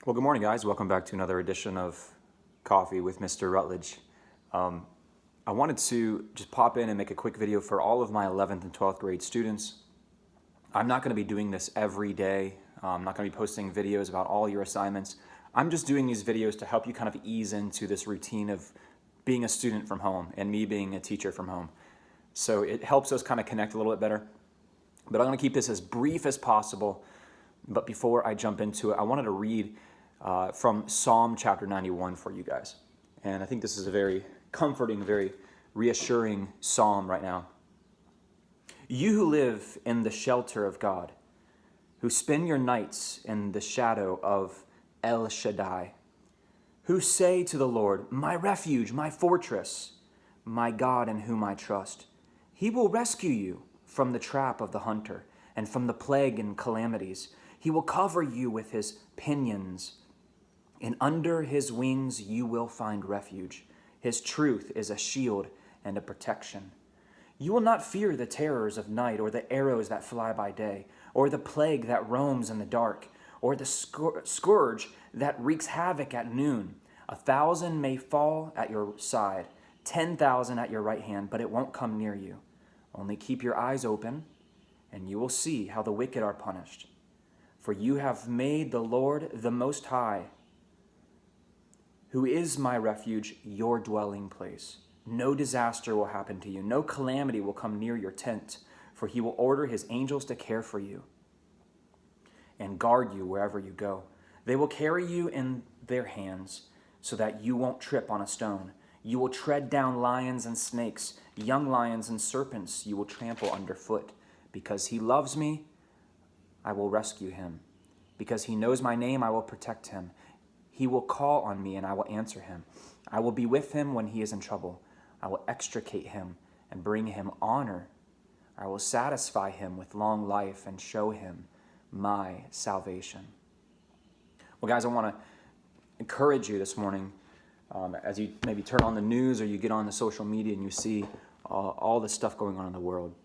Well, good morning, guys. Welcome back to another edition of Coffee with Mr. Rutledge. I wanted to just pop in and make a quick video for all of my 11th and 12th grade students. I'm not going to be doing this every day. I'm not going to be posting videos about all your assignments. I'm just doing these videos to help you kind of ease into this routine of being a student from home and me being a teacher from home. So it helps us kind of connect a little bit better. But I'm going to keep this as brief as possible. But before I jump into it, I wanted to read from Psalm chapter 91 for you guys. And I think this is a very comforting, very reassuring psalm right now. You who live in the shelter of God, who spend your nights in the shadow of El Shaddai, who say to the Lord, my refuge, my fortress, my God in whom I trust. He will rescue you from the trap of the hunter and from the plague and calamities. He will cover you with his pinions, and under his wings you will find refuge. His truth is a shield and a protection. You will not fear the terrors of night, or the arrows that fly by day, or the plague that roams in the dark, or the scourge that wreaks havoc at noon. 1,000 may fall at your side, 10,000 at your right hand, but it won't come near you. Only keep your eyes open, and you will see how the wicked are punished. For you have made the Lord the Most High, who is my refuge, your dwelling place. No disaster will happen to you. No calamity will come near your tent, for he will order his angels to care for you and guard you wherever you go. They will carry you in their hands so that you won't trip on a stone. You will tread down lions and snakes, young lions and serpents you will trample underfoot. Because he loves me, I will rescue him. Because he knows my name, I will protect him. He will call on me, and I will answer him. I will be with him when he is in trouble. I will extricate him and bring him honor. I will satisfy him with long life and show him my salvation. Well, guys, I want to encourage you this morning as you maybe turn on the news or you get on the social media and you see all the stuff going on in the world.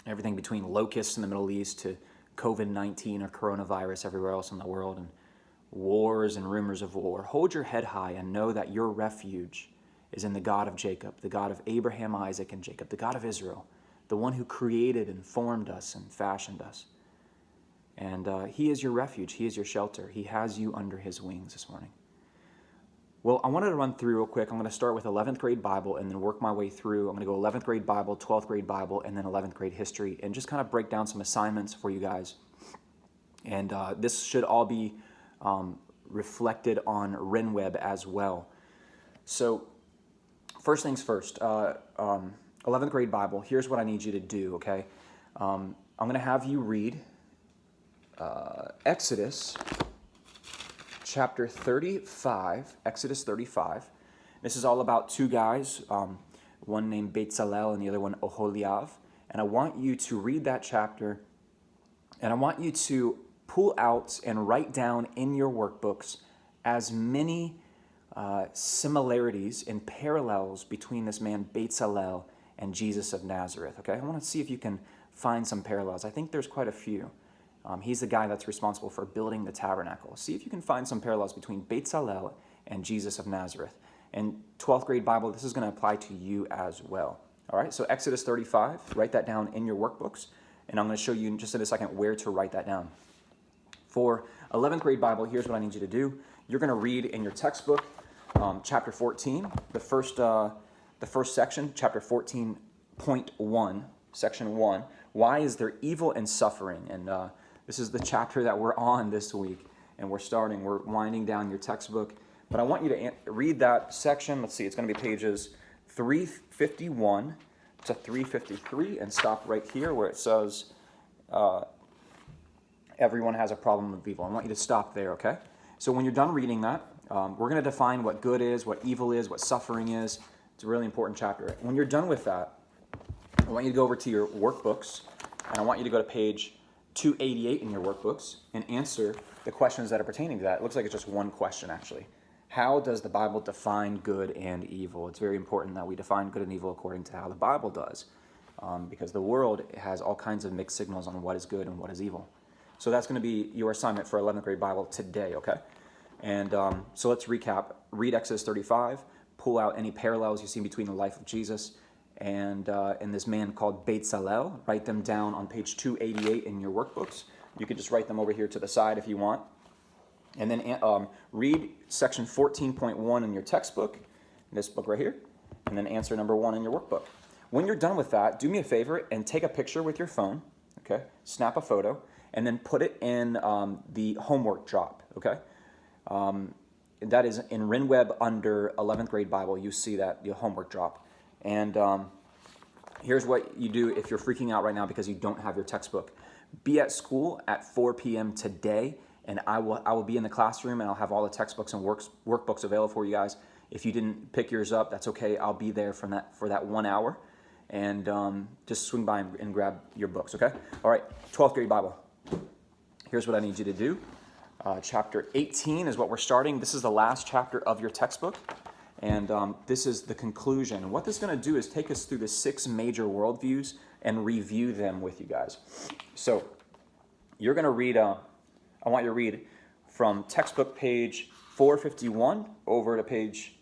Everything between locusts in the Middle East to COVID-19 or coronavirus everywhere else in the world, and wars and rumors of war. Hold your head high and know that your refuge is in the God of Jacob, the God of Abraham, Isaac, and Jacob, the God of Israel, the one who created and formed us and fashioned us. And he is your refuge. He is your shelter. He has you under his wings this morning. Well, I wanted to run through real quick. I'm going to start with 11th grade Bible and then work my way through. I'm going to go 11th grade Bible, 12th grade Bible, and then 11th grade history, and just kind of break down some assignments for you guys. And this should all be reflected on RenWeb as well. So first things first, 11th grade Bible, here's what I need you to do, okay? I'm going to have you read Exodus chapter 35, Exodus 35. This is all about two guys, one named Bezalel and the other one Oholiav. And I want you to read that chapter, and I want you to pull out and write down in your workbooks as many similarities and parallels between this man Bezalel and Jesus of Nazareth, okay? I want to see if you can find some parallels. I think there's quite a few. He's the guy that's responsible for building the tabernacle. See if you can find some parallels between Bezalel and Jesus of Nazareth. And 12th grade Bible, this is going to apply to you as well. All right, so Exodus 35, write that down in your workbooks, and I'm going to show you in just in a second where to write that down. For 11th grade Bible, here's what I need you to do. You're going to read in your textbook, chapter 14, the first section, chapter 14.1, section 1. Why is there evil and suffering? And this is the chapter that we're on this week, and we're winding down your textbook. But I want you to read that section. Let's see, it's going to be pages 351 to 353, and stop right here where it says, everyone has a problem with evil. I want you to stop there, okay? So when you're done reading that, we're going to define what good is, what evil is, what suffering is. It's a really important chapter. When you're done with that, I want you to go over to your workbooks, and I want you to go to page 288 in your workbooks and answer the questions that are pertaining to that. It looks like it's just one question, actually. How does the Bible define good and evil? It's very important that we define good and evil according to how the Bible does, because the world has all kinds of mixed signals on what is good and what is evil. So that's going to be your assignment for 11th grade Bible today, okay? And so let's recap. Read Exodus 35, pull out any parallels you see between the life of Jesus and this man called Bezalel. Write them down on page 288 in your workbooks. You can just write them over here to the side if you want. And then read section 14.1 in your textbook, this book right here, and then answer number 1 in your workbook. When you're done with that, do me a favor and take a picture with your phone, okay? Snap a photo, and then put it in the homework drop, okay? That is in RenWeb under 11th grade Bible. You see that, the homework drop. And here's what you do if you're freaking out right now because you don't have your textbook. Be at school at 4 p.m. today, and I will be in the classroom, and I'll have all the textbooks and workbooks available for you guys. If you didn't pick yours up, that's okay. I'll be there for that 1 hour, and just swing by and grab your books, okay? All right, 12th grade Bible. Here's what I need you to do. Chapter 18 is what we're starting. This is the last chapter of your textbook, and this is the conclusion. What this is going to do is take us through the 6 major worldviews and review them with you guys. So you're going to read, I want you to read from textbook page 451 over to page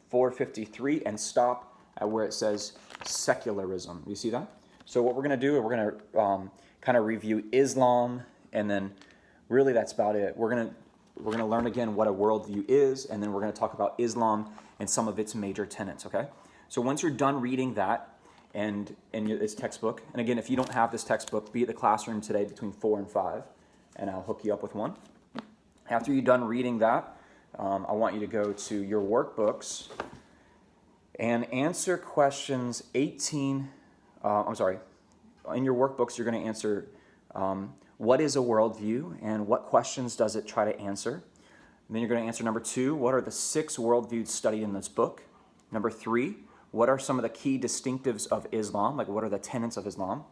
453 and stop at where it says secularism. You see that? So what we're going to do is we're going to kind of review Islam, and then really that's about it. We're going to learn again what a worldview is, and then we're going to talk about Islam and some of its major tenets, okay? So once you're done reading that and in its textbook, and again, if you don't have this textbook, be at the classroom today between 4 and 5, and I'll hook you up with one. After you're done reading that, I want you to go to your workbooks and answer questions 18, in your workbooks you're going to answer what is a worldview and what questions does it try to answer. And then you're going to answer number 2, what are the 6 worldviews studied in this book? Number 3, what are some of the key distinctives of Islam? Like what are the tenets of Islam?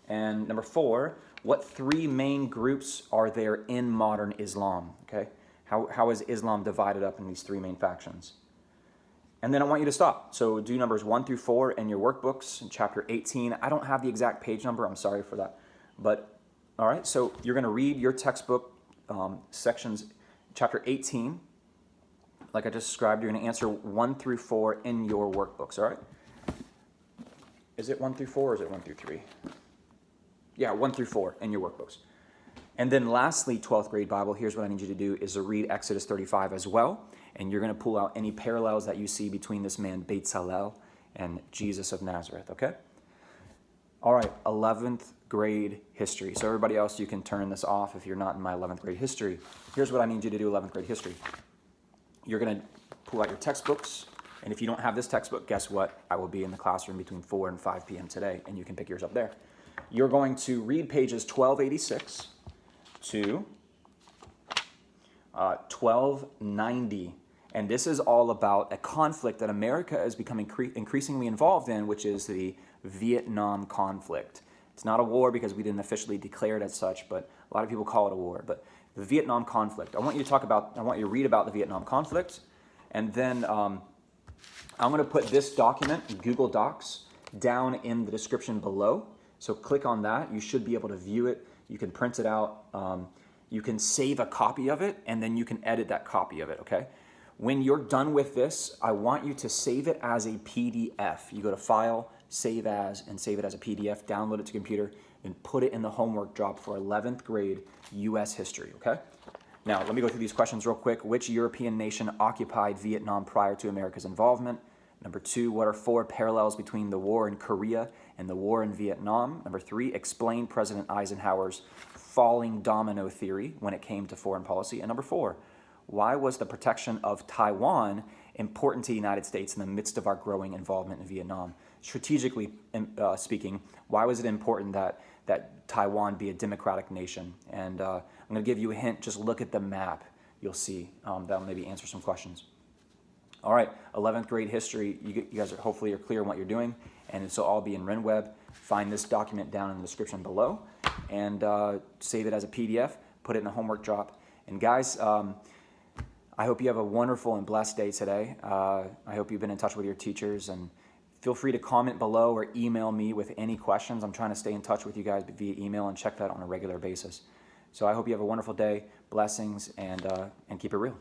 And number 4, what 3 main groups are there in modern Islam? Okay, how is Islam divided up in these 3 main factions? And then I want you to stop. So do numbers 1 through 4 in your workbooks in chapter 18. I don't have the exact page number. I'm sorry for that. But all right, so you're going to read your textbook sections, chapter 18. Like I just described, you're going to answer 1 through 4 in your workbooks, all right? Is it 1 through 4 or is it 1 through 3? Yeah, 1 through 4 in your workbooks. And then lastly, 12th grade Bible, here's what I need you to do is to read Exodus 35 as well. And you're going to pull out any parallels that you see between this man, Bezalel, and Jesus of Nazareth, okay? All right, 11th grade history. So everybody else, you can turn this off if you're not in my 11th grade history. Here's what I need you to do, 11th grade history. You're going to pull out your textbooks, and if you don't have this textbook, guess what? I will be in the classroom between 4 and 5 p.m. today, and you can pick yours up there. You're going to read pages 1286 to 1290, and this is all about a conflict that America is becoming increasingly involved in, which is the Vietnam conflict. It's not a war because we didn't officially declare it as such, but a lot of people call it a war. But the Vietnam conflict. I want you to read about the Vietnam conflict, and then I'm going to put this document, Google Docs, down in the description below. So click on that. You should be able to view it. You can print it out. You can save a copy of it, and then you can edit that copy of it, okay? When you're done with this, I want you to save it as a PDF. You go to File, Save As, and save it as a PDF. Download it to computer, and put it in the homework drop for 11th grade U.S. history, okay? Now, let me go through these questions real quick. Which European nation occupied Vietnam prior to America's involvement? Number 2, what are 4 parallels between the war in Korea and the war in Vietnam? Number 3, explain President Eisenhower's falling domino theory when it came to foreign policy. And number 4, why was the protection of Taiwan important to the United States in the midst of our growing involvement in Vietnam? Strategically speaking, why was it important that Taiwan be a democratic nation? And I'm going to give you a hint. Just look at the map. You'll see that'll maybe answer some questions. All right, 11th grade history. You guys are hopefully clear on what you're doing, and this will all be in RenWeb. Find this document down in the description below, and save it as a PDF. Put it in the homework drop. And guys, I hope you have a wonderful and blessed day today. I hope you've been in touch with your teachers, and feel free to comment below or email me with any questions. I'm trying to stay in touch with you guys via email and check that on a regular basis. So I hope you have a wonderful day, blessings, and keep it real.